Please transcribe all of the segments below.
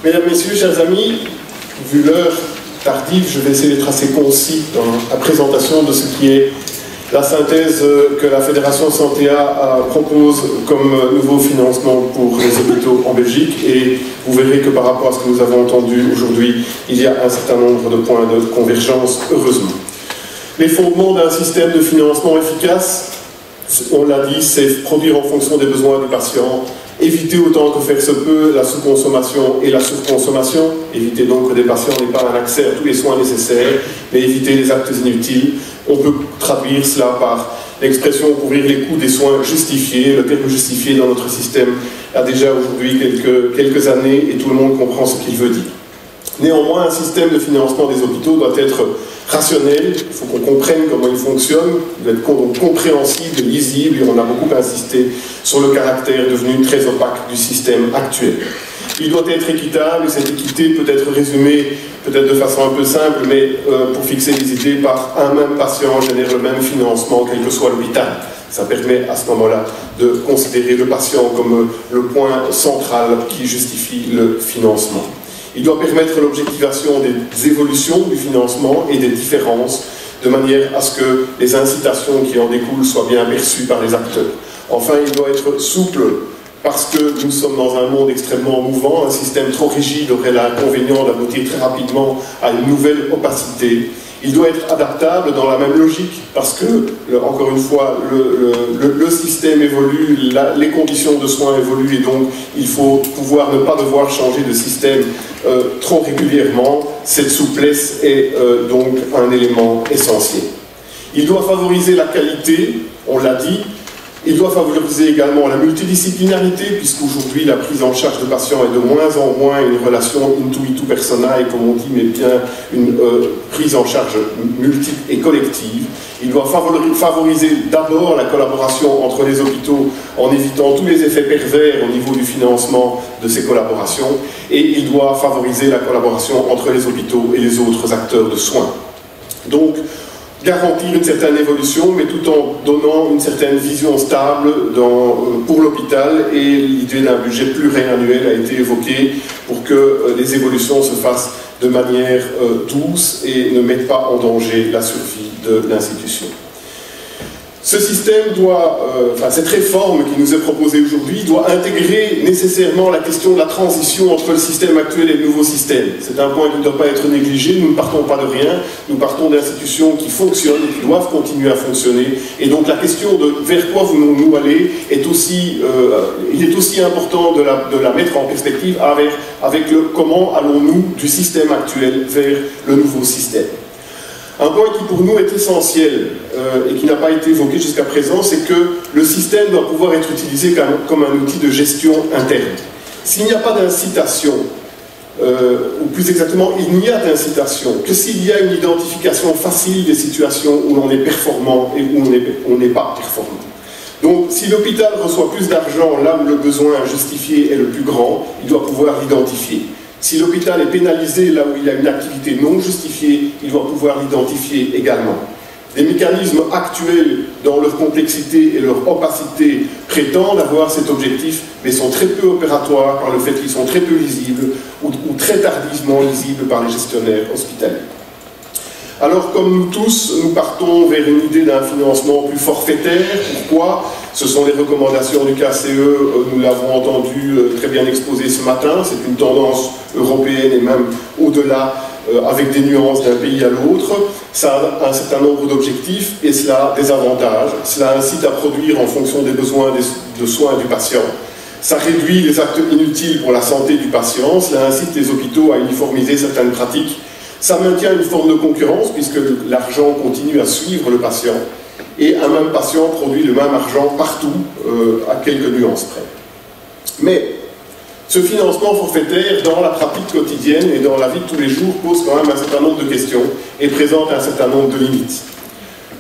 Mesdames, Messieurs, chers amis, vu l'heure tardive, je vais essayer d'être assez concis dans la présentation de ce qui est la synthèse que la Fédération Santéa propose comme nouveau financement pour les hôpitaux en Belgique. Et vous verrez que par rapport à ce que nous avons entendu aujourd'hui, il y a un certain nombre de points de convergence, heureusement. Les fondements d'un système de financement efficace, on l'a dit, c'est produire en fonction des besoins du patient, éviter autant que faire se peut la sous-consommation et la surconsommation, éviter donc que des patients n'aient pas un accès à tous les soins nécessaires, mais éviter les actes inutiles. On peut traduire cela par l'expression couvrir les coûts des soins justifiés. Le terme justifié dans notre système a déjà aujourd'hui quelques années et tout le monde comprend ce qu'il veut dire. Néanmoins, un système de financement des hôpitaux doit être rationnel, il faut qu'on comprenne comment il fonctionne, il doit être compréhensible, lisible, et on a beaucoup insisté sur le caractère devenu très opaque du système actuel. Il doit être équitable, et cette équité peut être résumée, peut-être de façon un peu simple, mais pour fixer les idées, par un même patient génère le même financement, quel que soit l'hôpital. Ça permet à ce moment-là de considérer le patient comme le point central qui justifie le financement. Il doit permettre l'objectivation des évolutions du financement et des différences, de manière à ce que les incitations qui en découlent soient bien perçues par les acteurs. Enfin, il doit être souple, parce que nous sommes dans un monde extrêmement mouvant. Un système trop rigide aurait l'inconvénient d'aboutir très rapidement à une nouvelle opacité. Il doit être adaptable dans la même logique, parce que, encore une fois, le système évolue, les conditions de soins évoluent, et donc il faut pouvoir ne pas devoir changer de système trop régulièrement. Cette souplesse est donc un élément essentiel. Il doit favoriser la qualité, on l'a dit. Il doit favoriser également la multidisciplinarité, puisqu'aujourd'hui la prise en charge de patients est de moins en moins une relation intuitu personae, comme on dit, mais bien une prise en charge multiple et collective. Il doit favoriser d'abord la collaboration entre les hôpitaux en évitant tous les effets pervers au niveau du financement de ces collaborations, et il doit favoriser la collaboration entre les hôpitaux et les autres acteurs de soins. Donc, garantir une certaine évolution, mais tout en donnant une certaine vision stable pour l'hôpital, et l'idée d'un budget pluriannuel a été évoquée pour que les évolutions se fassent de manière douce et ne mettent pas en danger la survie de l'institution. Ce système doit, cette réforme qui nous est proposée aujourd'hui doit intégrer nécessairement la question de la transition entre le système actuel et le nouveau système. C'est un point qui ne doit pas être négligé. Nous ne partons pas de rien, nous partons d'institutions qui fonctionnent et qui doivent continuer à fonctionner. Et donc la question de vers quoi voulons-nous aller est aussi, il est aussi important de la mettre en perspective avec le comment allons-nous du système actuel vers le nouveau système. Un point qui pour nous est essentiel et qui n'a pas été évoqué jusqu'à présent, c'est que le système doit pouvoir être utilisé comme un outil de gestion interne. S'il n'y a pas d'incitation, ou plus exactement, il n'y a d'incitation que s'il y a une identification facile des situations où l'on est performant et où on n'est pas performant. Donc, si l'hôpital reçoit plus d'argent là où le besoin justifié est le plus grand, il doit pouvoir l'identifier. Si l'hôpital est pénalisé là où il a une activité non justifiée, il doit pouvoir l'identifier également. Les mécanismes actuels, dans leur complexité et leur opacité, prétendent avoir cet objectif, mais sont très peu opératoires par le fait qu'ils sont très peu lisibles ou très tardivement lisibles par les gestionnaires hospitaliers. Alors, comme nous tous, nous partons vers une idée d'un financement plus forfaitaire. Pourquoi? Ce sont les recommandations du KCE, nous l'avons entendu très bien exposé ce matin. C'est une tendance européenne et même au-delà, avec des nuances d'un pays à l'autre. Ça a un certain nombre d'objectifs et cela a des avantages. Cela incite à produire en fonction des besoins de soins du patient. Ça réduit les actes inutiles pour la santé du patient. Cela incite les hôpitaux à uniformiser certaines pratiques. Ça maintient une forme de concurrence puisque l'argent continue à suivre le patient et un même patient produit le même argent partout à quelques nuances près. Mais ce financement forfaitaire dans la pratique quotidienne et dans la vie de tous les jours pose quand même un certain nombre de questions et présente un certain nombre de limites.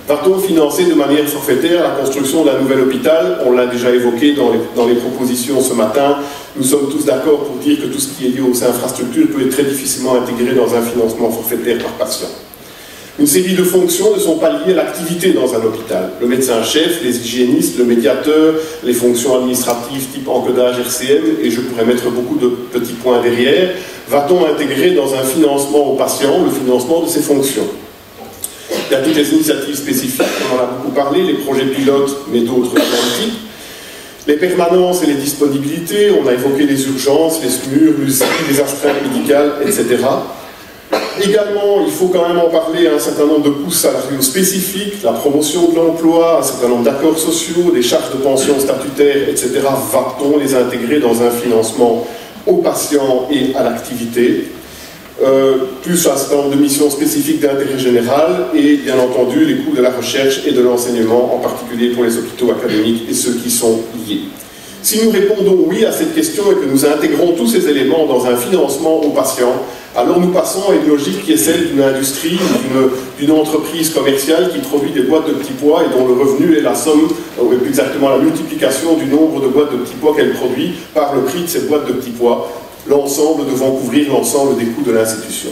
Va-t-on financer de manière forfaitaire la construction d'un nouvel hôpital? On l'a déjà évoqué dans les propositions ce matin. Nous sommes tous d'accord pour dire que tout ce qui est lié aux infrastructures peut être très difficilement intégré dans un financement forfaitaire par patient. Une série de fonctions ne sont pas liées à l'activité dans un hôpital. Le médecin-chef, les hygiénistes, le médiateur, les fonctions administratives type encodage RCM, et je pourrais mettre beaucoup de petits points derrière, va-t-on intégrer dans un financement au patient le financement de ces fonctions? Il y a toutes les initiatives spécifiques, on en a beaucoup parlé, les projets pilotes, mais d'autres types. Les permanences et les disponibilités, on a évoqué les urgences, les SMUR, l'USI, les astreintes médicales, etc. Également, il faut quand même en parler, un certain nombre de coûts salariaux spécifiques, la promotion de l'emploi, un certain nombre d'accords sociaux, des charges de pension statutaires, etc. Va-t-on les intégrer dans un financement aux patients et à l'activité, plus un certain nombre de missions spécifiques d'intérêt général et bien entendu les coûts de la recherche et de l'enseignement, en particulier pour les hôpitaux académiques et ceux qui sont liés. Si nous répondons oui à cette question et que nous intégrons tous ces éléments dans un financement aux patients, alors nous passons à une logique qui est celle d'une industrie, d'une entreprise commerciale qui produit des boîtes de petits pois et dont le revenu est la somme, ou plus exactement la multiplication du nombre de boîtes de petits pois qu'elle produit par le prix de ces boîtes de petits pois, l'ensemble devant couvrir l'ensemble des coûts de l'institution.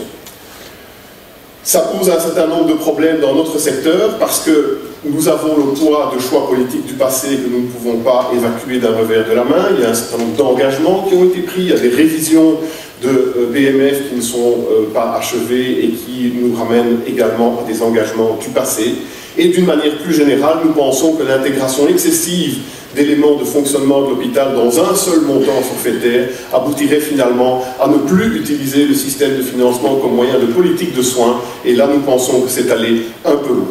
Ça pose un certain nombre de problèmes dans notre secteur parce que nous avons le poids de choix politiques du passé que nous ne pouvons pas évacuer d'un revers de la main. Il y a un certain nombre d'engagements qui ont été pris, il y a des révisions de BMF qui ne sont pas achevées et qui nous ramènent également à des engagements du passé. Et d'une manière plus générale, nous pensons que l'intégration excessive d'éléments de fonctionnement de l'hôpital dans un seul montant forfaitaire aboutirait finalement à ne plus utiliser le système de financement comme moyen de politique de soins, et là nous pensons que c'est aller un peu loin.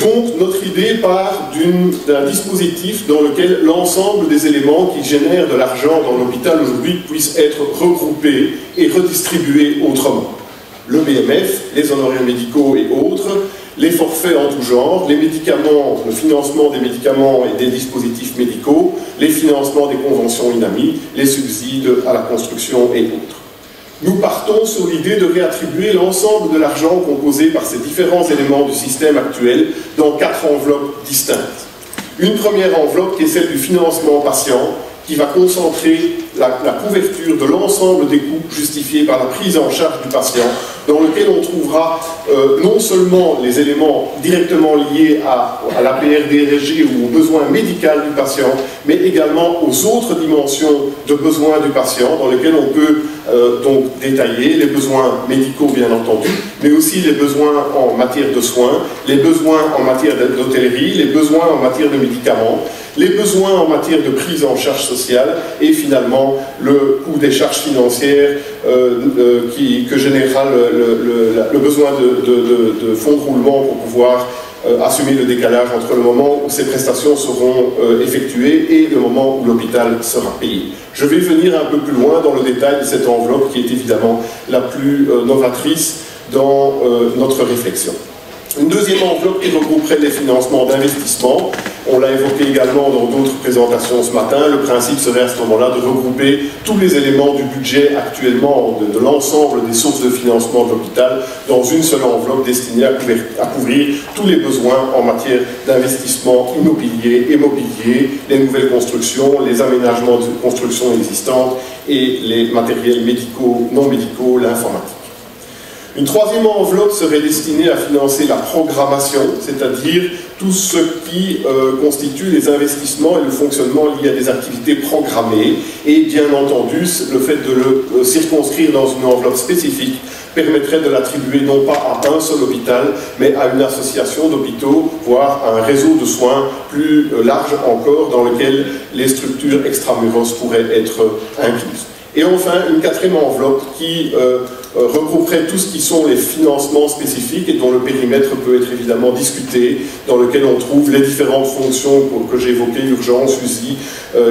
Donc notre idée part d'un dispositif dans lequel l'ensemble des éléments qui génèrent de l'argent dans l'hôpital aujourd'hui puissent être regroupés et redistribués autrement. Le BMF, les honoraires médicaux et autres, les forfaits en tout genre, les médicaments, le financement des médicaments et des dispositifs médicaux, les financements des conventions INAMI, les subsides à la construction et autres. Nous partons sur l'idée de réattribuer l'ensemble de l'argent composé par ces différents éléments du système actuel dans 4 enveloppes distinctes. Une première enveloppe qui est celle du financement patient, qui va concentrer la couverture de l'ensemble des coûts justifiés par la prise en charge du patient, dans lequel on trouvera non seulement les éléments directement liés à la PRDRG ou aux besoins médicaux du patient, mais également aux autres dimensions de besoins du patient, dans lesquels on peut donc détailler les besoins médicaux bien entendu, mais aussi les besoins en matière de soins, les besoins en matière d'hôtellerie, les besoins en matière de médicaments, les besoins en matière de prise en charge sociale et finalement le coût des charges financières que générera le besoin de fonds de roulement pour pouvoir assumer le décalage entre le moment où ces prestations seront effectuées et le moment où l'hôpital sera payé. Je vais venir un peu plus loin dans le détail de cette enveloppe qui est évidemment la plus novatrice dans notre réflexion. Une deuxième enveloppe qui regrouperait les financements d'investissement. On l'a évoqué également dans d'autres présentations ce matin. Le principe serait à ce moment-là de regrouper tous les éléments du budget actuellement de l'ensemble des sources de financement de l'hôpital dans une seule enveloppe destinée à couvrir tous les besoins en matière d'investissement immobilier et mobilier, les nouvelles constructions, les aménagements de constructions existantes et les matériels médicaux, non médicaux, l'informatique. Une troisième enveloppe serait destinée à financer la programmation, c'est-à-dire tout ce qui constitue les investissements et le fonctionnement liés à des activités programmées. Et bien entendu, le fait de le circonscrire dans une enveloppe spécifique permettrait de l'attribuer non pas à un seul hôpital, mais à une association d'hôpitaux, voire à un réseau de soins plus large encore, dans lequel les structures extramuros pourraient être incluses. Et enfin, une quatrième enveloppe qui regrouperait tout ce qui sont les financements spécifiques et dont le périmètre peut être évidemment discuté, dans lequel on trouve les différentes fonctions que j'ai évoquées, urgence, USI,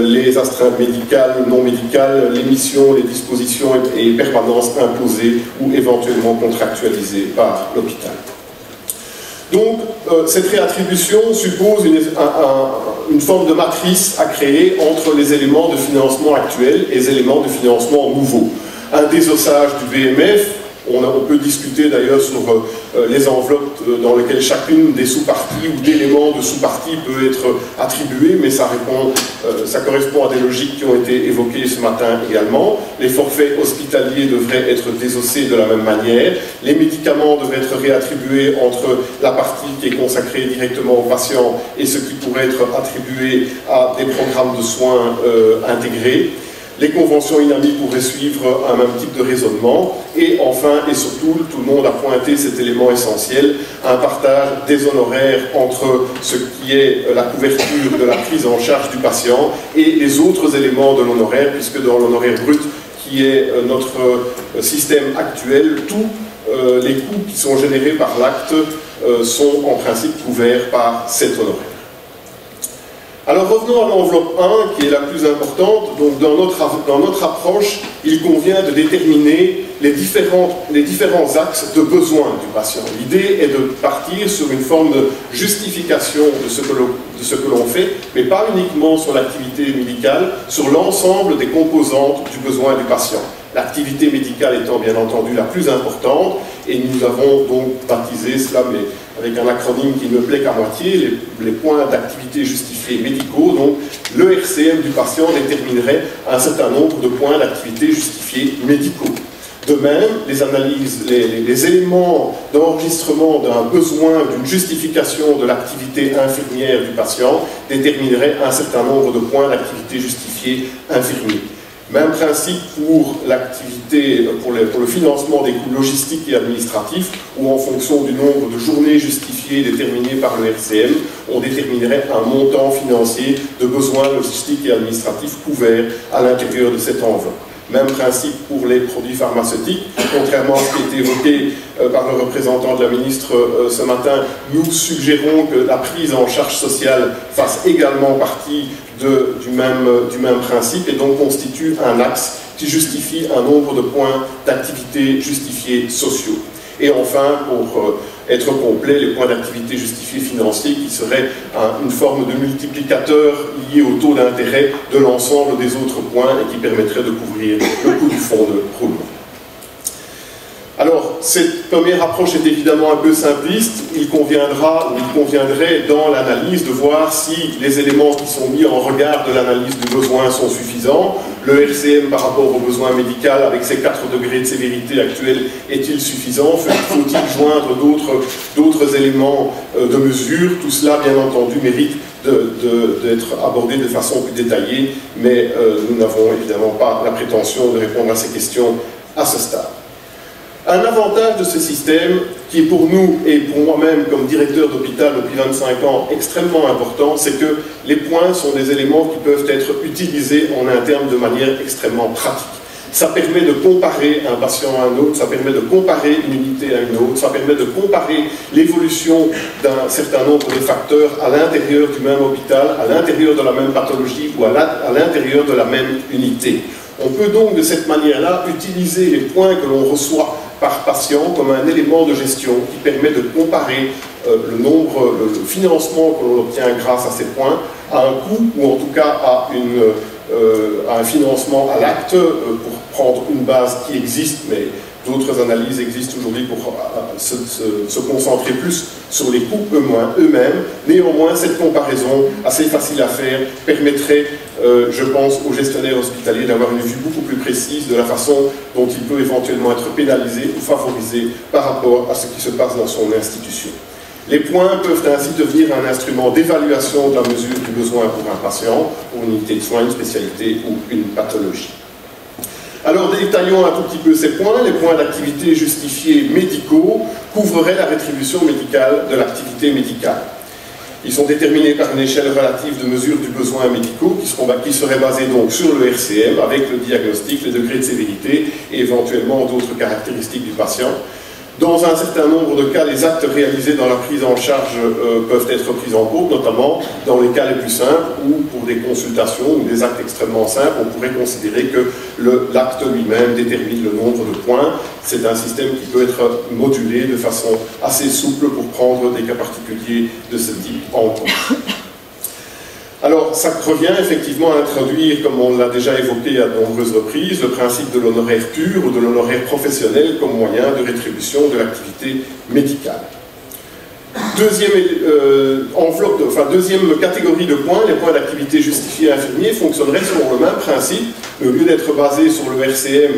les astreintes médicales, non médicales, les missions, les dispositions et permanences imposées ou éventuellement contractualisées par l'hôpital. Donc, cette réattribution suppose une forme de matrice à créer entre les éléments de financement actuels et les éléments de financement nouveaux. Un désossage du BMF On peut discuter d'ailleurs sur les enveloppes dans lesquelles chacune des sous-parties ou d'éléments de sous-parties peut être attribuée, mais ça correspond à des logiques qui ont été évoquées ce matin également. Les forfaits hospitaliers devraient être désossés de la même manière. Les médicaments devraient être réattribués entre la partie qui est consacrée directement aux patients et ce qui pourrait être attribué à des programmes de soins intégrés. Les conventions INAMI pourraient suivre un même type de raisonnement. Et enfin, et surtout, tout le monde a pointé cet élément essentiel, un partage des honoraires entre ce qui est la couverture de la prise en charge du patient et les autres éléments de l'honoraire, puisque dans l'honoraire brut, qui est notre système actuel, tous les coûts qui sont générés par l'acte sont en principe couverts par cet honoraire. Alors revenons à l'enveloppe 1, qui est la plus importante. Donc dans notre approche, il convient de déterminer les différents axes de besoin du patient. L'idée est de partir sur une forme de justification de ce que l'on fait, mais pas uniquement sur l'activité médicale, sur l'ensemble des composantes du besoin du patient. L'activité médicale étant bien entendu la plus importante, et nous avons donc baptisé cela, mais avec un acronyme qui ne plaît qu'à moitié, les points d'activité justifiés médicaux. Donc le RCM du patient déterminerait un certain nombre de points d'activité justifiés médicaux. De même, les analyses, les éléments d'enregistrement d'un besoin, d'une justification de l'activité infirmière du patient détermineraient un certain nombre de points d'activité justifiés infirmiers. Même principe pour l'activité, pour le financement des coûts logistiques et administratifs, où en fonction du nombre de journées justifiées déterminées par le RCM, on déterminerait un montant financier de besoins logistiques et administratifs couverts à l'intérieur de cette enveloppe. Même principe pour les produits pharmaceutiques. Contrairement à ce qui a été évoqué par le représentant de la ministre ce matin, nous suggérons que la prise en charge sociale fasse également partie du même principe et donc constitue un axe qui justifie un nombre de points d'activité justifiés sociaux. Et enfin, pour être complet, les points d'activité justifiés financiers qui seraient une forme de multiplicateur lié au taux d'intérêt de l'ensemble des autres points et qui permettrait de couvrir le coût du fonds de roulement. Alors, cette première approche est évidemment un peu simpliste. Il conviendrait dans l'analyse de voir si les éléments qui sont mis en regard de l'analyse du besoin sont suffisants. Le RCM par rapport au besoin médical avec ses 4 degrés de sévérité actuels est-il suffisant? Faut-il joindre d'autres éléments de mesure? Tout cela, bien entendu, mérite d'être abordé de façon plus détaillée, mais nous n'avons évidemment pas la prétention de répondre à ces questions à ce stade. Un avantage de ce système, qui est pour nous et pour moi-même comme directeur d'hôpital depuis 25 ans extrêmement important, c'est que les points sont des éléments qui peuvent être utilisés en interne de manière extrêmement pratique. Ça permet de comparer un patient à un autre, ça permet de comparer une unité à une autre, ça permet de comparer l'évolution d'un certain nombre de facteurs à l'intérieur du même hôpital, à l'intérieur de la même pathologie ou à l'intérieur de la même unité. On peut donc de cette manière-là utiliser les points que l'on reçoit par patient comme un élément de gestion qui permet de comparer le financement que l'on obtient grâce à ces points à un coût ou en tout cas à un financement à l'acte pour prendre une base qui existe, mais d'autres analyses existent aujourd'hui pour se concentrer plus sur les coûts eux-mêmes. Néanmoins, cette comparaison assez facile à faire permettrait, je pense, aux gestionnaires hospitaliers d'avoir une vue beaucoup plus précise de la façon dont il peut éventuellement être pénalisé ou favorisé par rapport à ce qui se passe dans son institution. Les points peuvent ainsi devenir un instrument d'évaluation de la mesure du besoin pour un patient, pour une unité de soins, une spécialité ou une pathologie. Alors détaillons un tout petit peu ces points. Les points d'activité justifiés médicaux couvreraient la rétribution médicale de l'activité médicale. Ils sont déterminés par une échelle relative de mesure du besoin médicaux qui serait basée donc sur le RCM avec le diagnostic, les degrés de sévérité et éventuellement d'autres caractéristiques du patient. Dans un certain nombre de cas, les actes réalisés dans la prise en charge peuvent être pris en compte, notamment dans les cas les plus simples ou pour des consultations ou des actes extrêmement simples, on pourrait considérer que l'acte lui-même détermine le nombre de points. C'est un système qui peut être modulé de façon assez souple pour prendre des cas particuliers de ce type en compte. Alors, ça revient effectivement à introduire, comme on l'a déjà évoqué à de nombreuses reprises, le principe de l'honoraire pur ou de l'honoraire professionnel comme moyen de rétribution de l'activité médicale. Deuxième catégorie de points, les points d'activité justifiés infirmiers fonctionneraient selon le même principe. Au lieu d'être basé sur le RCM,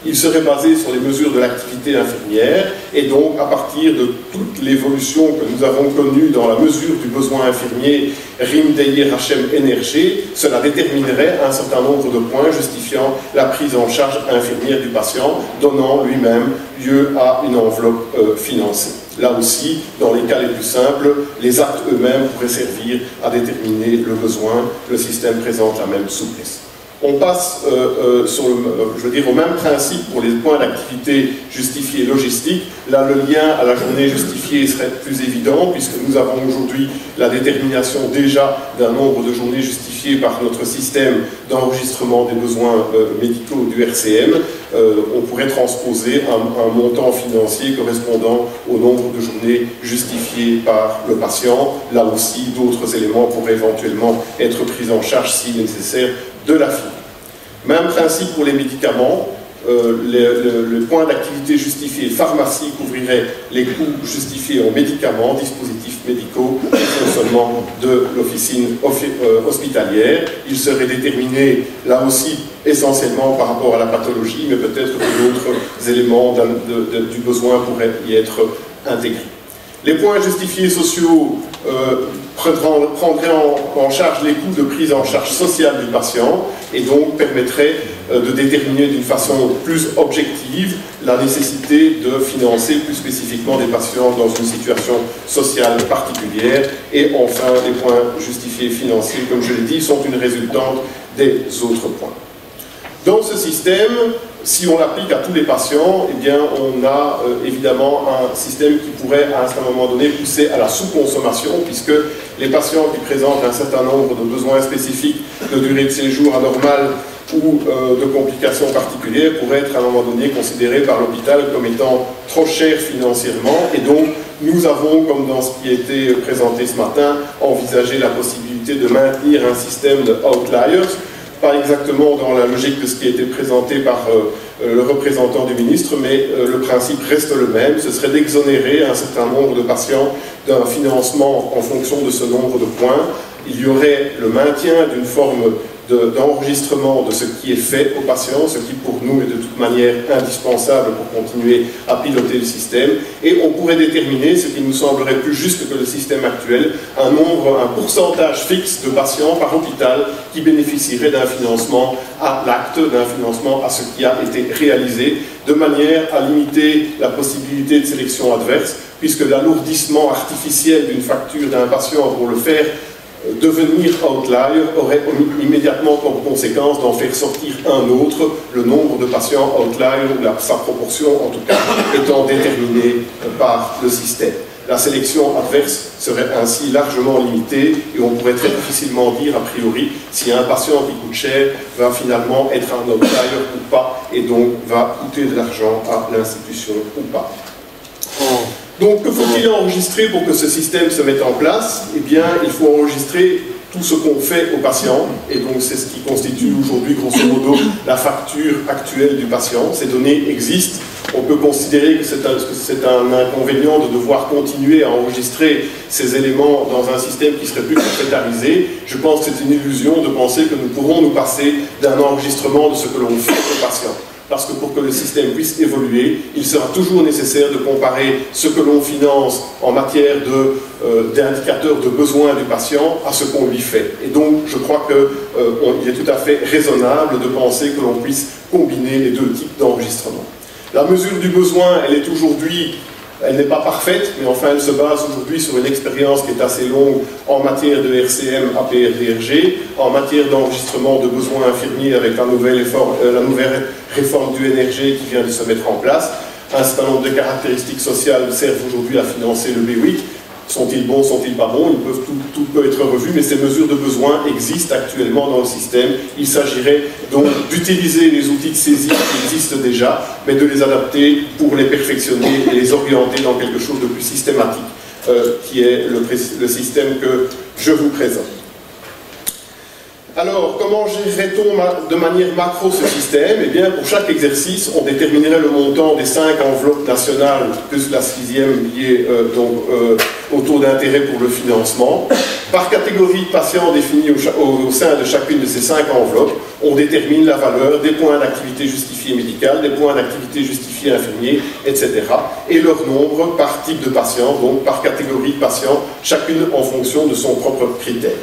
il serait basé sur les mesures de l'activité infirmière, et donc à partir de toute l'évolution que nous avons connue dans la mesure du besoin infirmier, RIM, DIR, HM, NRG, cela déterminerait un certain nombre de points justifiant la prise en charge infirmière du patient, donnant lui-même lieu à une enveloppe financée. Là aussi, dans les cas les plus simples, les actes eux-mêmes pourraient servir à déterminer le besoin. Le système présente la même souplesse. On passe au même principe pour les points d'activité justifiés logistiques. Là, le lien à la journée justifiée serait plus évident, puisque nous avons aujourd'hui la détermination déjà d'un nombre de journées justifiées par notre système d'enregistrement des besoins médicaux du RCM. On pourrait transposer un montant financier correspondant au nombre de journées justifiées par le patient. Là aussi, d'autres éléments pourraient éventuellement être pris en charge si nécessaire de la FIM. Même principe pour les médicaments. Le point d'activité justifié pharmacie couvrirait les coûts justifiés en médicaments, dispositifs médicaux et fonctionnement de l'officine hospitalière. Il serait déterminé là aussi essentiellement par rapport à la pathologie, mais peut-être que d'autres éléments du besoin pourraient y être intégrés. Les points justifiés sociaux prendraient en charge les coûts de prise en charge sociale du patient et donc permettraient de déterminer d'une façon plus objective la nécessité de financer plus spécifiquement des patients dans une situation sociale particulière. Et enfin, les points justifiés financiers, comme je l'ai dit, sont une résultante des autres points. Dans ce système, si on l'applique à tous les patients, eh bien, on a évidemment un système qui pourrait, à un moment donné, pousser à la sous-consommation, puisque les patients qui présentent un certain nombre de besoins spécifiques de durée de séjour anormale ou de complications particulières pourraient être, à un moment donné, considérés par l'hôpital comme étant trop chers financièrement. Et donc, nous avons, comme dans ce qui a été présenté ce matin, envisagé la possibilité de maintenir un système de outliers, pas exactement dans la logique de ce qui a été présenté par le représentant du ministre, mais le principe reste le même. Ce serait d'exonérer un certain nombre de patients d'un financement en fonction de ce nombre de points. Il y aurait le maintien d'une forme d'enregistrement de ce qui est fait aux patients, ce qui pour nous est de toute manière indispensable pour continuer à piloter le système, et on pourrait déterminer, ce qui nous semblerait plus juste que le système actuel, un pourcentage fixe de patients par hôpital qui bénéficierait d'un financement à l'acte, d'un financement à ce qui a été réalisé, de manière à limiter la possibilité de sélection adverse, puisque l'alourdissement artificiel d'une facture d'un patient pour le faire devenir outlier aurait immédiatement comme conséquence d'en faire sortir un autre, le nombre de patients outlier, ou sa proportion en tout cas, étant déterminée par le système. La sélection adverse serait ainsi largement limitée et on pourrait très difficilement dire a priori si un patient qui coûte cher va finalement être un outlier ou pas et donc va coûter de l'argent à l'institution ou pas. Donc, que faut-il enregistrer pour que ce système se mette en place? Eh bien, il faut enregistrer tout ce qu'on fait au patient, et donc c'est ce qui constitue aujourd'hui, grosso modo, la facture actuelle du patient. Ces données existent. On peut considérer que c'est un inconvénient de devoir continuer à enregistrer ces éléments dans un système qui serait plus forfaitarisé. Je pense que c'est une illusion de penser que nous pourrons nous passer d'un enregistrement de ce que l'on fait au patient. Parce que pour que le système puisse évoluer, il sera toujours nécessaire de comparer ce que l'on finance en matière d'indicateurs de besoin du patient à ce qu'on lui fait. Et donc, je crois qu'il est tout à fait raisonnable de penser que l'on puisse combiner les deux types d'enregistrement. La mesure du besoin, elle est aujourd'hui, elle n'est pas parfaite, mais enfin elle se base aujourd'hui sur une expérience qui est assez longue en matière de RCM, APR, DRG, en matière d'enregistrement de besoins infirmiers avec la nouvelle réforme du NRG qui vient de se mettre en place. Un certain nombre de caractéristiques sociales servent aujourd'hui à financer le BWIC. Sont-ils bons, sont-ils pas bons? Tout peut être revu, mais ces mesures de besoin existent actuellement dans le système. Il s'agirait donc d'utiliser les outils de saisie qui existent déjà, mais de les adapter pour les perfectionner et les orienter dans quelque chose de plus systématique, qui est le système que je vous présente. Alors, comment gérerait-on de manière macro ce système? Eh bien, pour chaque exercice, on déterminerait le montant des 5 enveloppes nationales, plus la 6e liée au taux d'intérêt pour le financement. Par catégorie de patients définis au sein de chacune de ces 5 enveloppes, on détermine la valeur des points d'activité justifiés médicale, des points d'activité justifiés infirmiers, etc. Et leur nombre par type de patient, donc par catégorie de patients, chacune en fonction de son propre critère.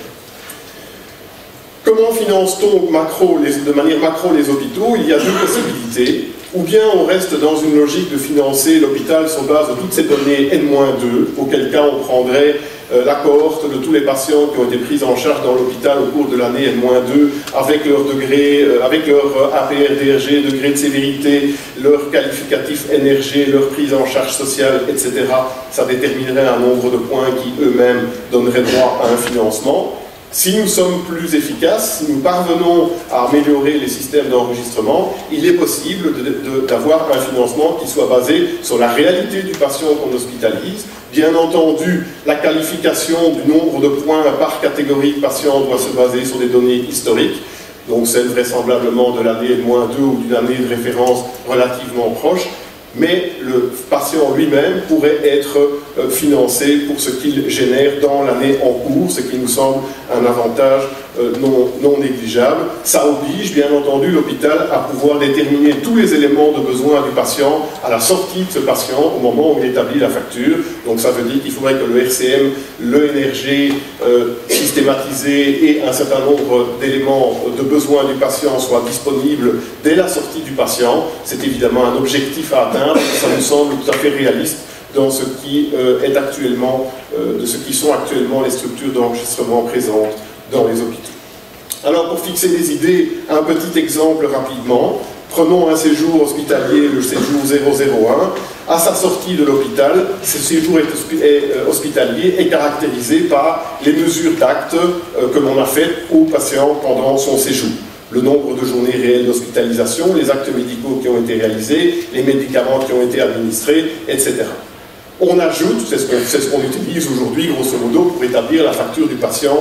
Comment finance-t-on de manière macro les hôpitaux? Il y a deux possibilités. Ou bien on reste dans une logique de financer l'hôpital sur base de toutes ces données N-2, auquel cas on prendrait la cohorte de tous les patients qui ont été pris en charge dans l'hôpital au cours de l'année N-2, avec leur degré, avec leur APR-DRG, degré de sévérité, leur qualificatif NRG, leur prise en charge sociale, etc. Ça déterminerait un nombre de points qui eux-mêmes donneraient droit à un financement. Si nous sommes plus efficaces, si nous parvenons à améliorer les systèmes d'enregistrement, il est possible d'avoir un financement qui soit basé sur la réalité du patient qu'on hospitalise. Bien entendu, la qualification du nombre de points par catégorie de patients doit se baser sur des données historiques, donc celle vraisemblablement de l'année -2 ou d'une année de référence relativement proche, mais le patient lui-même pourrait être financé pour ce qu'il génère dans l'année en cours, ce qui nous semble un avantage non négligeable. Ça oblige bien entendu l'hôpital à pouvoir déterminer tous les éléments de besoin du patient à la sortie de ce patient au moment où il établit la facture. Donc ça veut dire qu'il faudrait que le RCM, le NRG systématisé et un certain nombre d'éléments de besoin du patient soient disponibles dès la sortie du patient. C'est évidemment un objectif à atteindre, ça nous semble tout à fait réaliste dans ce qui est actuellement, de ce qui sont actuellement les structures d'enregistrement présentes dans les hôpitaux. Alors pour fixer les idées, un petit exemple rapidement. Prenons un séjour hospitalier, le séjour 001. À sa sortie de l'hôpital, ce séjour hospitalier est caractérisé par les mesures d'actes que l'on a faites au patient pendant son séjour. Le nombre de journées réelles d'hospitalisation, les actes médicaux qui ont été réalisés, les médicaments qui ont été administrés, etc. On ajoute, c'est ce qu'on utilise aujourd'hui, grosso modo, pour établir la facture du patient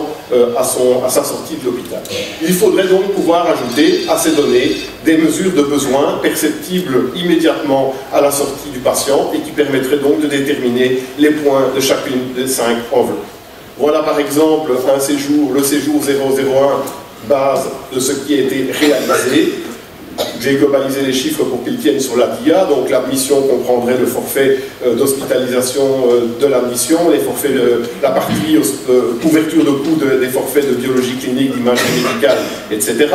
à sa sortie de l'hôpital. Il faudrait donc pouvoir ajouter à ces données des mesures de besoin perceptibles immédiatement à la sortie du patient et qui permettraient donc de déterminer les points de chacune des 5 enveloppes. Voilà par exemple le séjour 001, base de ce qui a été réalisé. J'ai globalisé les chiffres pour qu'ils tiennent sur la DIA, donc la mission comprendrait le forfait d'hospitalisation de la mission, la partie couverture de coûts des forfaits de biologie clinique, d'imagerie médicale, etc.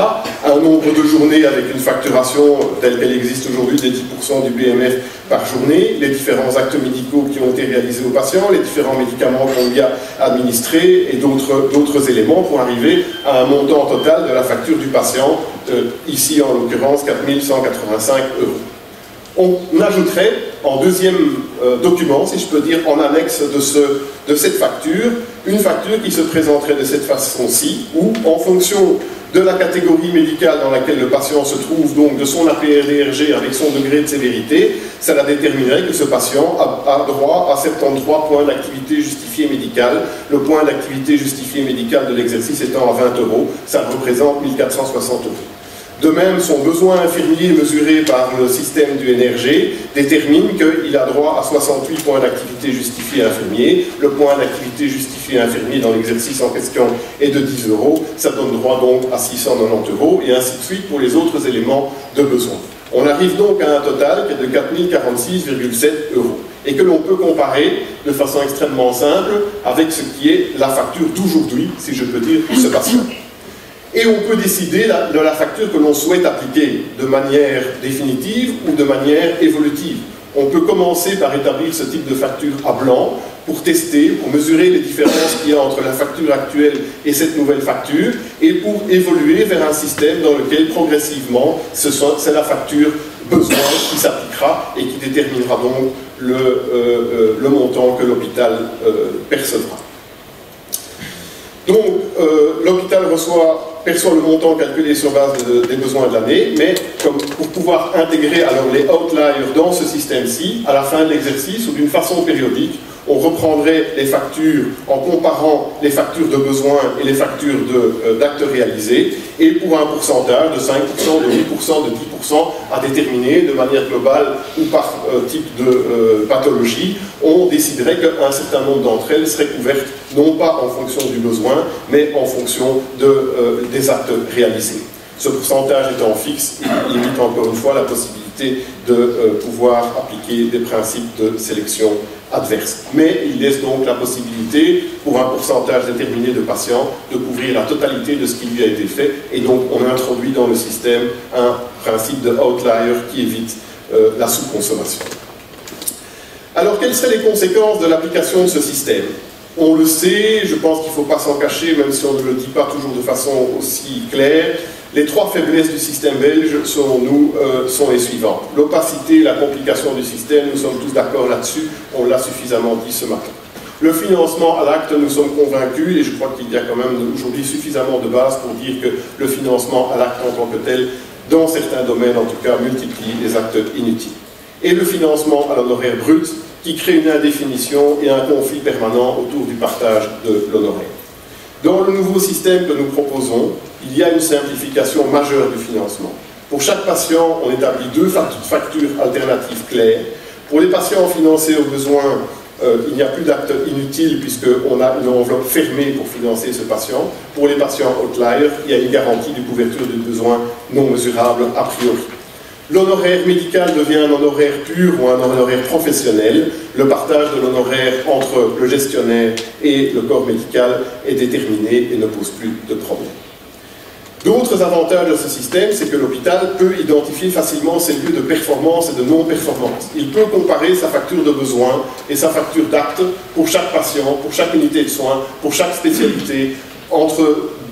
Un nombre de journées avec une facturation telle qu'elle existe aujourd'hui des 10% du BMF par journée, les différents actes médicaux qui ont été réalisés aux patients, les différents médicaments qu'on y a administrés et d'autres éléments pour arriver à un montant total de la facture du patient, ici en l'occurrence 4 185 €. On ajouterait en deuxième document, si je peux dire, en annexe de cette facture, une facture qui se présenterait de cette façon-ci, où en fonction de la catégorie médicale dans laquelle le patient se trouve, donc de son APR-DRG avec son degré de sévérité, cela déterminerait que ce patient a droit à 73 points d'activité justifiée médicale, le point d'activité justifiée médicale de l'exercice étant à 20 €, ça représente 1460 €. De même, son besoin infirmier mesuré par le système du NRG détermine qu'il a droit à 68 points d'activité justifiée infirmier. Le point d'activité justifiée infirmier dans l'exercice en question est de 10 €. Ça donne droit donc à 690 € et ainsi de suite pour les autres éléments de besoin. On arrive donc à un total qui est de 4046,7 € et que l'on peut comparer de façon extrêmement simple avec ce qui est la facture d'aujourd'hui, si je peux dire, pour ce patient. Et on peut décider de la facture que l'on souhaite appliquer de manière définitive ou de manière évolutive. On peut commencer par établir ce type de facture à blanc pour tester, pour mesurer les différences qu'il y a entre la facture actuelle et cette nouvelle facture et pour évoluer vers un système dans lequel progressivement c'est la facture besoin qui s'appliquera et qui déterminera donc le montant que l'hôpital percevra. Donc, l'hôpital perçoit le montant calculé sur base des besoins de l'année, mais pour pouvoir intégrer alors les outliers dans ce système-ci, à la fin de l'exercice ou d'une façon périodique, on reprendrait les factures en comparant les factures de besoin et les factures d'actes réalisés, et pour un pourcentage de 5%, de 8%, de 10% à déterminer de manière globale ou par type de pathologie, on déciderait qu'un certain nombre d'entre elles seraient couvertes non pas en fonction du besoin, mais en fonction des actes réalisés. Ce pourcentage étant fixe, il limite encore une fois la possibilité de pouvoir appliquer des principes de sélection adverse. Mais il laisse donc la possibilité, pour un pourcentage déterminé de patients, de couvrir la totalité de ce qui lui a été fait, et donc on introduit dans le système un principe de outlier qui évite la sous-consommation. Alors, quelles seraient les conséquences de l'application de ce système? On le sait, je pense qu'il ne faut pas s'en cacher, même si on ne le dit pas toujours de façon aussi claire. Les trois faiblesses du système belge, selon nous, sont les suivantes. L'opacité, la complication du système, nous sommes tous d'accord là-dessus, on l'a suffisamment dit ce matin. Le financement à l'acte, nous sommes convaincus, et je crois qu'il y a quand même aujourd'hui suffisamment de base pour dire que le financement à l'acte en tant que tel, dans certains domaines en tout cas, multiplie les actes inutiles. Et le financement à l'honoraire brut, qui crée une indéfinition et un conflit permanent autour du partage de l'honoraire. Dans le nouveau système que nous proposons, il y a une simplification majeure du financement. Pour chaque patient, on établit deux factures alternatives claires. Pour les patients financés au besoin, il n'y a plus d'actes inutiles puisqu'on a une enveloppe fermée pour financer ce patient. Pour les patients outliers, il y a une garantie de couverture de besoins non mesurables a priori. L'honoraire médical devient un honoraire pur ou un honoraire professionnel. Le partage de l'honoraire entre le gestionnaire et le corps médical est déterminé et ne pose plus de problème. D'autres avantages de ce système, c'est que l'hôpital peut identifier facilement ses lieux de performance et de non-performance. Il peut comparer sa facture de besoin et sa facture d'acte pour chaque patient, pour chaque unité de soins, pour chaque spécialité, entre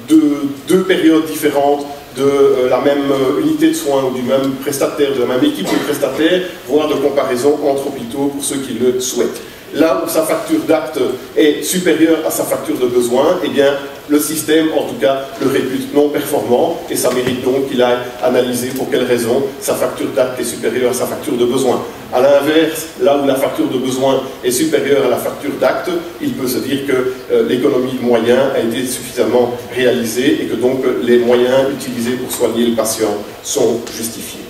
deux périodes différentes de la même unité de soins ou du même prestataire, de la même équipe de prestataires, voire de comparaison entre hôpitaux pour ceux qui le souhaitent. Là où sa facture d'acte est supérieure à sa facture de besoin, eh bien, le système, en tout cas, le répute non performant, et ça mérite donc qu'il aille analyser pour quelles raisons sa facture d'acte est supérieure à sa facture de besoin. A l'inverse, là où la facture de besoin est supérieure à la facture d'acte, il peut se dire que l'économie de moyens a été suffisamment réalisée et que donc les moyens utilisés pour soigner le patient sont justifiés.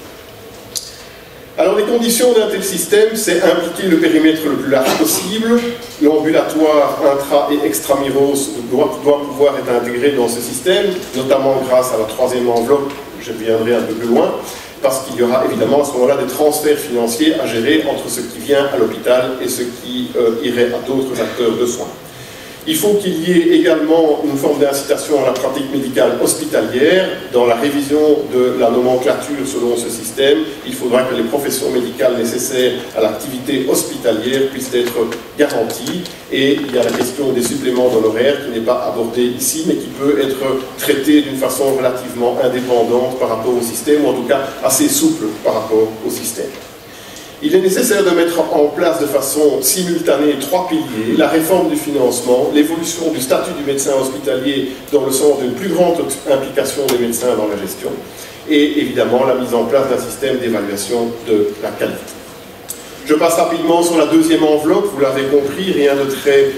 Alors les conditions d'un tel système, c'est impliquer le périmètre le plus large possible. L'ambulatoire intra- et extramuros doit pouvoir être intégré dans ce système, notamment grâce à la troisième enveloppe, je viendrai un peu plus loin, parce qu'il y aura évidemment à ce moment-là des transferts financiers à gérer entre ce qui vient à l'hôpital et ce qui irait à d'autres acteurs de soins. Il faut qu'il y ait également une forme d'incitation à la pratique médicale hospitalière. Dans la révision de la nomenclature selon ce système, il faudra que les professions médicales nécessaires à l'activité hospitalière puissent être garanties. Et il y a la question des suppléments d'honoraires qui n'est pas abordée ici, mais qui peut être traitée d'une façon relativement indépendante par rapport au système, ou en tout cas assez souple par rapport au système. Il est nécessaire de mettre en place de façon simultanée trois piliers: la réforme du financement, l'évolution du statut du médecin hospitalier dans le sens d'une plus grande implication des médecins dans la gestion, et évidemment la mise en place d'un système d'évaluation de la qualité. Je passe rapidement sur la deuxième enveloppe, vous l'avez compris, rien de très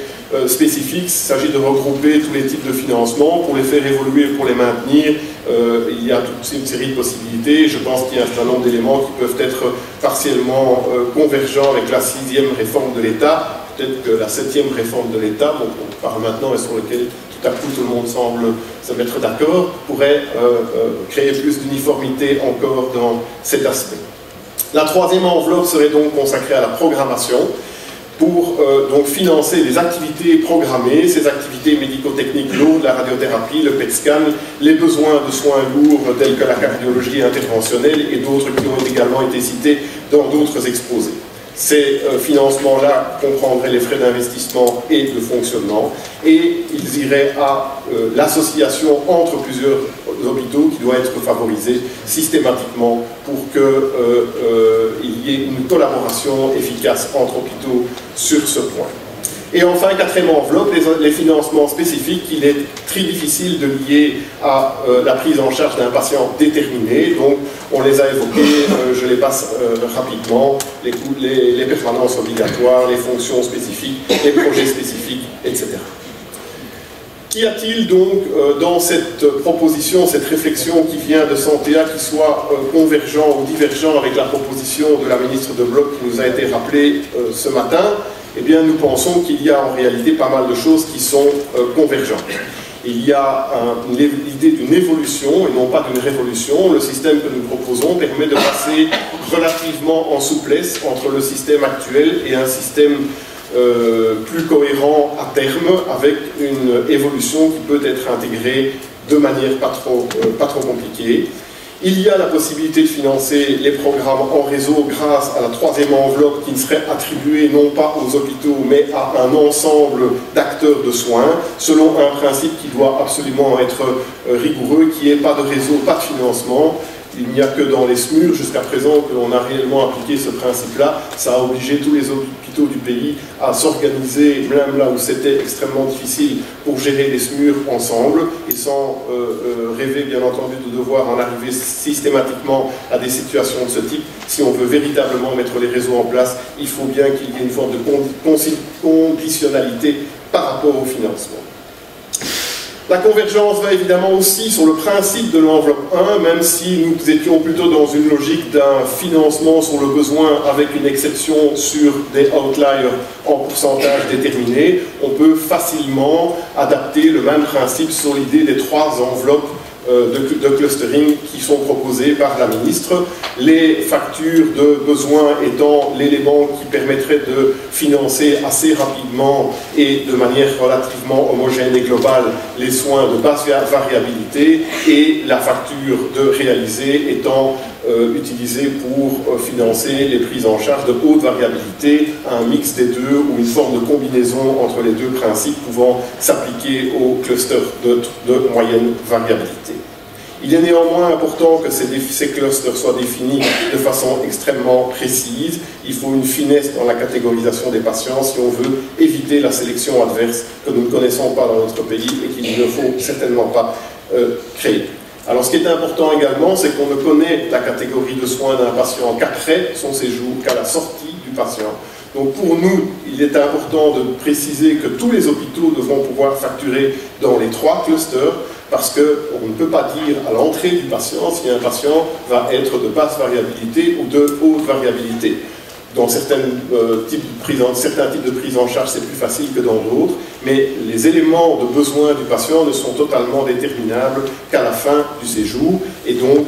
spécifique. Il s'agit de regrouper tous les types de financement pour les faire évoluer, pour les maintenir. Il y a toute une série de possibilités. Je pense qu'il y a un certain nombre d'éléments qui peuvent être partiellement convergents avec la 6e réforme de l'État. Peut-être que la 7e réforme de l'État, dont on parle maintenant et sur laquelle tout à coup tout le monde semble se mettre d'accord, pourrait créer plus d'uniformité encore dans cet aspect. La troisième enveloppe serait donc consacrée à la programmation, pour donc financer des activités programmées, ces activités médico-techniques lourdes, la radiothérapie, le PET scan, les besoins de soins lourds tels que la cardiologie interventionnelle et d'autres qui ont également été cités dans d'autres exposés. Ces financements-là comprendraient les frais d'investissement et de fonctionnement, et ils iraient à l'association entre plusieurs hôpitaux qui doit être favorisée systématiquement pour qu'il y ait une collaboration efficace entre hôpitaux sur ce point. Et enfin, quatrième enveloppe, les financements spécifiques, il est très difficile de lier à la prise en charge d'un patient déterminé. Donc, on les a évoqués, je les passe rapidement, les permanences obligatoires, les fonctions spécifiques, les projets spécifiques, etc. Qu'y a-t-il donc dans cette proposition, cette réflexion qui vient de Santea, qui soit convergent ou divergent avec la proposition de la ministre de Blok qui nous a été rappelée ce matin? Eh bien, nous pensons qu'il y a en réalité pas mal de choses qui sont convergentes. Il y a l'idée d'une évolution et non pas d'une révolution. Le système que nous proposons permet de passer relativement en souplesse entre le système actuel et un système plus cohérent à terme, avec une évolution qui peut être intégrée de manière pas trop compliquée. Il y a la possibilité de financer les programmes en réseau grâce à la troisième enveloppe qui ne serait attribuée non pas aux hôpitaux mais à un ensemble d'acteurs de soins selon un principe qui doit absolument être rigoureux, qui n'est pas de réseau, pas de financement. Il n'y a que dans les SMUR jusqu'à présent que l'on a réellement appliqué ce principe-là. Ça a obligé tous les hôpitaux du pays à s'organiser, même là où c'était extrêmement difficile, pour gérer les SMUR ensemble, et sans rêver bien entendu de devoir en arriver systématiquement à des situations de ce type. Si on veut véritablement mettre les réseaux en place, il faut bien qu'il y ait une forme de conditionnalité par rapport au financement. La convergence va évidemment aussi sur le principe de l'enveloppe 1, même si nous étions plutôt dans une logique d'un financement sur le besoin avec une exception sur des outliers en pourcentage déterminé. On peut facilement adapter le même principe sur l'idée des trois enveloppes de clustering qui sont proposées par la ministre, les factures de besoin étant l'élément qui permettrait de financer assez rapidement et de manière relativement homogène et globale les soins de basse variabilité, et la facture de réaliser étant utilisée pour financer les prises en charge de haute variabilité, un mix des deux ou une forme de combinaison entre les deux principes pouvant s'appliquer aux clusters de moyenne variabilité. Il est néanmoins important que ces clusters soient définis de façon extrêmement précise. Il faut une finesse dans la catégorisation des patients si on veut éviter la sélection adverse que nous ne connaissons pas dans notre pays et qu'il ne faut certainement pas créer. Alors ce qui est important également, c'est qu'on ne connaît la catégorie de soins d'un patient qu'après son séjour, qu'à la sortie du patient. Donc pour nous, il est important de préciser que tous les hôpitaux devront pouvoir facturer dans les trois clusters, parce qu'on ne peut pas dire à l'entrée du patient si un patient va être de basse variabilité ou de haute variabilité. Dans certains types de prise en charge, c'est plus facile que dans d'autres, mais les éléments de besoin du patient ne sont totalement déterminables qu'à la fin du séjour, et donc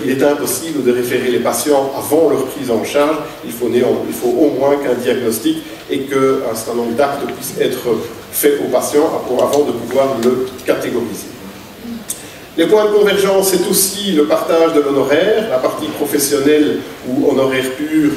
il est impossible de référer les patients avant leur prise en charge. Il faut au moins qu'un diagnostic et qu'un certain nombre d'actes puissent être faits au patient avant de pouvoir le catégoriser. Les points de convergence, c'est aussi le partage de l'honoraire, la partie professionnelle ou honoraire pur.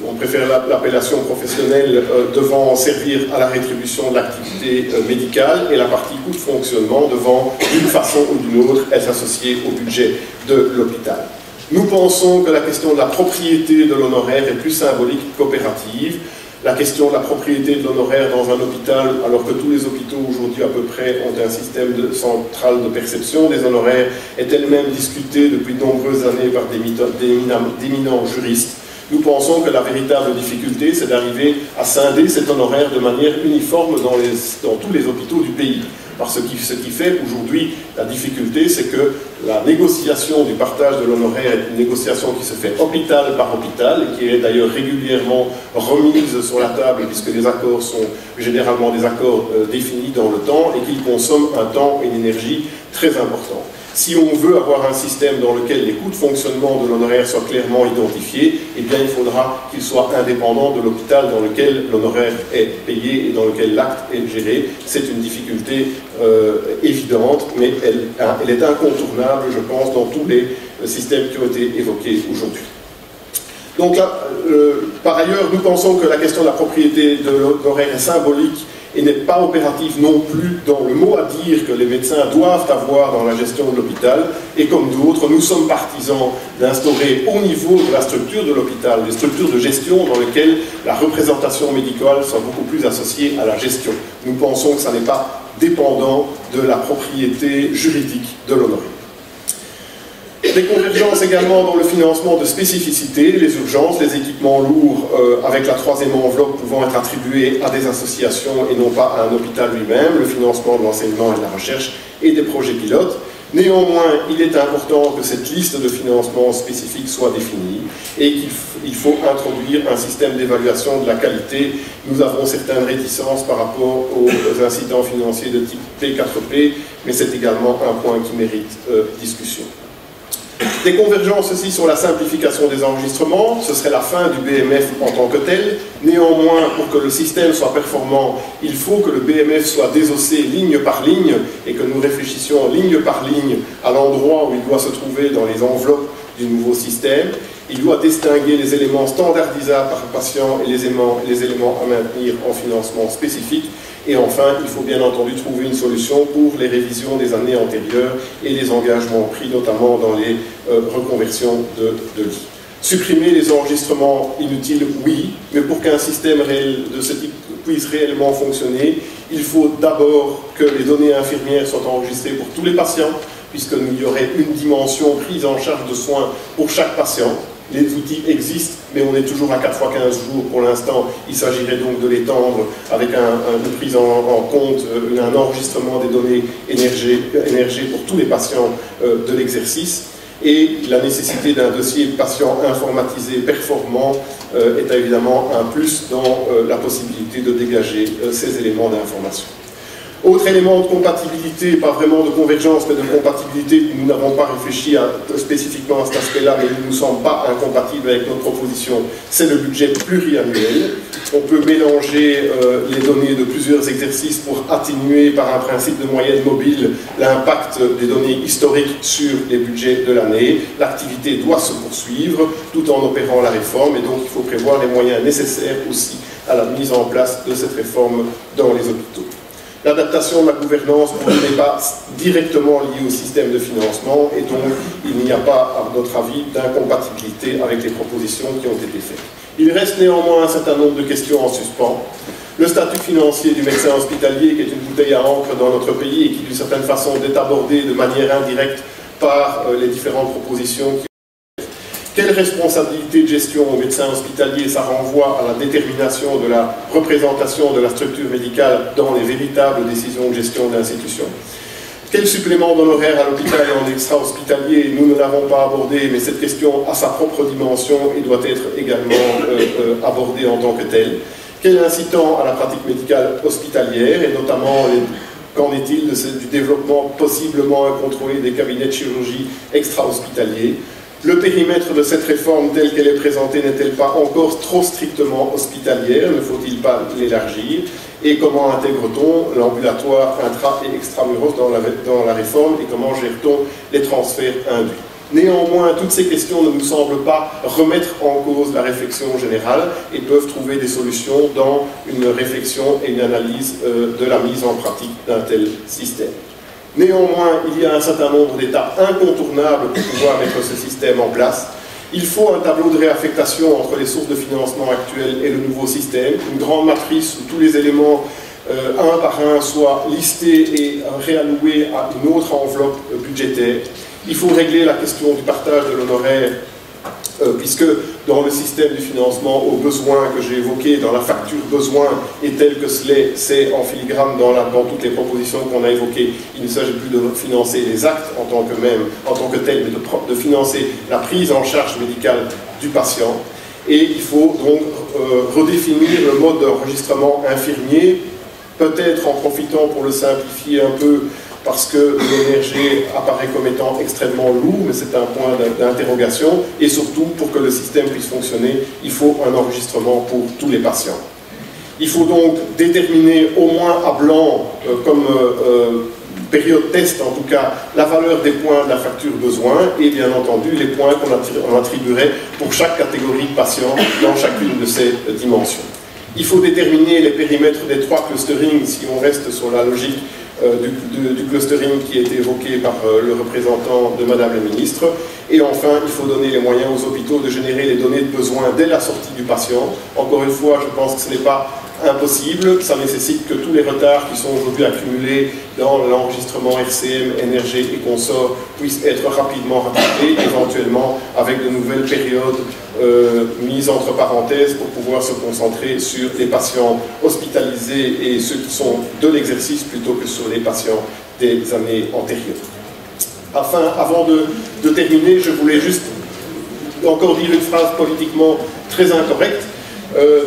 On préfère l'appellation professionnelle devant servir à la rétribution de l'activité médicale, et la partie coût de fonctionnement devant, d'une façon ou d'une autre, être associée au budget de l'hôpital. Nous pensons que la question de la propriété de l'honoraire est plus symbolique qu'opérative. La question de la propriété de l'honoraire dans un hôpital, alors que tous les hôpitaux aujourd'hui à peu près ont un système central de perception des honoraires, est elle-même discutée depuis de nombreuses années par d'éminents juristes. Nous pensons que la véritable difficulté, c'est d'arriver à scinder cet honoraire de manière uniforme dans tous les hôpitaux du pays. Parce que ce qui fait aujourd'hui la difficulté, c'est que la négociation du partage de l'honoraire est une négociation qui se fait hôpital par hôpital, et qui est d'ailleurs régulièrement remise sur la table, puisque les accords sont généralement des accords définis dans le temps, et qui consomment un temps et une énergie très importants. Si on veut avoir un système dans lequel les coûts de fonctionnement de l'honoraire soient clairement identifiés, eh bien il faudra qu'il soit indépendant de l'hôpital dans lequel l'honoraire est payé et dans lequel l'acte est géré. C'est une difficulté évidente, mais elle est incontournable, je pense, dans tous les systèmes qui ont été évoqués aujourd'hui. Donc là, par ailleurs, nous pensons que la question de la propriété de l'honoraire est symbolique et n'est pas opérative non plus dans le mot à dire que les médecins doivent avoir dans la gestion de l'hôpital. Et comme d'autres, nous sommes partisans d'instaurer au niveau de la structure de l'hôpital des structures de gestion dans lesquelles la représentation médicale soit beaucoup plus associée à la gestion. Nous pensons que ça n'est pas dépendant de la propriété juridique de l'honoré. Des convergences également dans le financement de spécificités, les urgences, les équipements lourds, avec la troisième enveloppe pouvant être attribuée à des associations et non pas à un hôpital lui-même, le financement de l'enseignement et de la recherche et des projets pilotes. Néanmoins, il est important que cette liste de financements spécifiques soit définie et qu'il faut introduire un système d'évaluation de la qualité. Nous avons certaines réticences par rapport aux incidents financiers de type P4P, mais c'est également un point qui mérite discussion. Des convergences aussi sur la simplification des enregistrements, ce serait la fin du BMF en tant que tel. Néanmoins, pour que le système soit performant, il faut que le BMF soit désossé ligne par ligne et que nous réfléchissions ligne par ligne à l'endroit où il doit se trouver dans les enveloppes du nouveau système. Il doit distinguer les éléments standardisables par patient et les éléments à maintenir en financement spécifique. Et enfin, il faut bien entendu trouver une solution pour les révisions des années antérieures et les engagements pris, notamment dans les reconversions de lits. Supprimer les enregistrements inutiles, oui, mais pour qu'un système réel de ce type puisse réellement fonctionner, il faut d'abord que les données infirmières soient enregistrées pour tous les patients, puisqu'il y aurait une dimension prise en charge de soins pour chaque patient. Les outils existent, mais on est toujours à 4 fois 15 jours pour l'instant. Il s'agirait donc de l'étendre avec une prise en compte, un enregistrement des données énergées pour tous les patients de l'exercice. Et la nécessité d'un dossier patient informatisé performant est évidemment un plus dans la possibilité de dégager ces éléments d'information. Autre élément de compatibilité, pas vraiment de convergence, mais de compatibilité, nous n'avons pas réfléchi spécifiquement à cet aspect-là, mais il ne nous semble pas incompatible avec notre proposition, c'est le budget pluriannuel. On peut mélanger les données de plusieurs exercices pour atténuer par un principe de moyenne mobile l'impact des données historiques sur les budgets de l'année. L'activité doit se poursuivre tout en opérant la réforme, et donc il faut prévoir les moyens nécessaires aussi à la mise en place de cette réforme dans les hôpitaux. L'adaptation de la gouvernance n'est pas directement liée au système de financement et donc il n'y a pas, à notre avis, d'incompatibilité avec les propositions qui ont été faites. Il reste néanmoins un certain nombre de questions en suspens. Le statut financier du médecin hospitalier, qui est une bouteille à encre dans notre pays et qui, d'une certaine façon, est abordé de manière indirecte par les différentes propositions qui Quelle responsabilité de gestion au médecin hospitalier, ça renvoie à la détermination de la représentation de la structure médicale dans les véritables décisions de gestion de l'institution. Quel supplément d'honoraires à l'hôpital et en extra-hospitalier, nous ne l'avons pas abordé, mais cette question a sa propre dimension et doit être également abordée en tant que telle. Quel incitant à la pratique médicale hospitalière, et notamment qu'en est-il du développement possiblement incontrôlé des cabinets de chirurgie extra-hospitaliers? Le périmètre de cette réforme telle qu'elle est présentée n'est-elle pas encore trop strictement hospitalière? Ne faut-il pas l'élargir? Et comment intègre-t-on l'ambulatoire intra- et extramuros dans la réforme? Et comment gère-t-on les transferts induits? Néanmoins, toutes ces questions ne nous semblent pas remettre en cause la réflexion générale et peuvent trouver des solutions dans une réflexion et une analyse de la mise en pratique d'un tel système. Néanmoins, il y a un certain nombre d'étapes incontournables pour pouvoir mettre ce système en place. Il faut un tableau de réaffectation entre les sources de financement actuelles et le nouveau système, une grande matrice où tous les éléments, un par un, soient listés et réalloués à une autre enveloppe budgétaire. Il faut régler la question du partage de l'honoraire, puisque dans le système du financement aux besoins que j'ai évoqué, dans la facture besoin et tel que c'est en filigrane dans toutes les propositions qu'on a évoquées, il ne s'agit plus de financer les actes en tant que tels, mais de financer la prise en charge médicale du patient. Et il faut donc redéfinir le mode d'enregistrement infirmier, peut-être en profitant pour le simplifier un peu, parce que l'ENRG apparaît comme étant extrêmement lourd, mais c'est un point d'interrogation, et surtout, pour que le système puisse fonctionner, il faut un enregistrement pour tous les patients. Il faut donc déterminer au moins à blanc, comme période test en tout cas, la valeur des points de la facture besoin, et bien entendu les points qu'on attribuerait pour chaque catégorie de patients dans chacune de ces dimensions. Il faut déterminer les périmètres des 3 clusterings si on reste sur la logique du clustering qui a été évoqué par le représentant de Madame la Ministre. Et enfin, il faut donner les moyens aux hôpitaux de générer les données de besoin dès la sortie du patient. Encore une fois, je pense que ce n'est pas impossible, ça nécessite que tous les retards qui sont aujourd'hui accumulés dans l'enregistrement RCM, NRG et consorts puissent être rapidement rattrapés, éventuellement avec de nouvelles périodes mises entre parenthèses pour pouvoir se concentrer sur les patients hospitalisés et ceux qui sont de l'exercice plutôt que sur les patients des années antérieures. Enfin, avant de terminer, je voulais juste encore dire une phrase politiquement très incorrecte.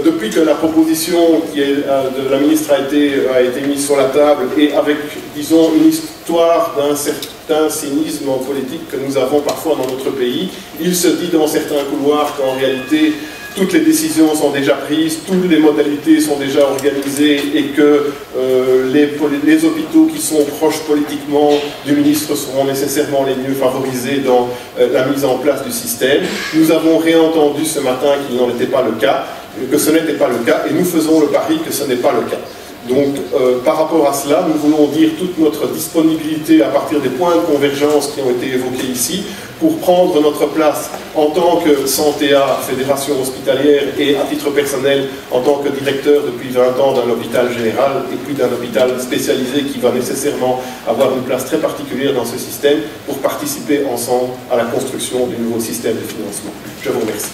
Depuis que la proposition de la ministre a été mise sur la table et avec, disons, une histoire d'un certain cynisme en politique que nous avons parfois dans notre pays, il se dit dans certains couloirs qu'en réalité toutes les décisions sont déjà prises, toutes les modalités sont déjà organisées et que les hôpitaux qui sont proches politiquement du ministre seront nécessairement les mieux favorisés dans la mise en place du système. Nous avons réentendu ce matin qu'il n'en était pas le cas, que ce n'était pas le cas, et nous faisons le pari que ce n'est pas le cas. Donc, par rapport à cela, nous voulons dire toute notre disponibilité à partir des points de convergence qui ont été évoqués ici, pour prendre notre place en tant que Santéa, fédération hospitalière, et à titre personnel, en tant que directeur depuis 20 ans d'un hôpital général, et puis d'un hôpital spécialisé qui va nécessairement avoir une place très particulière dans ce système, pour participer ensemble à la construction du nouveau système de financement. Je vous remercie.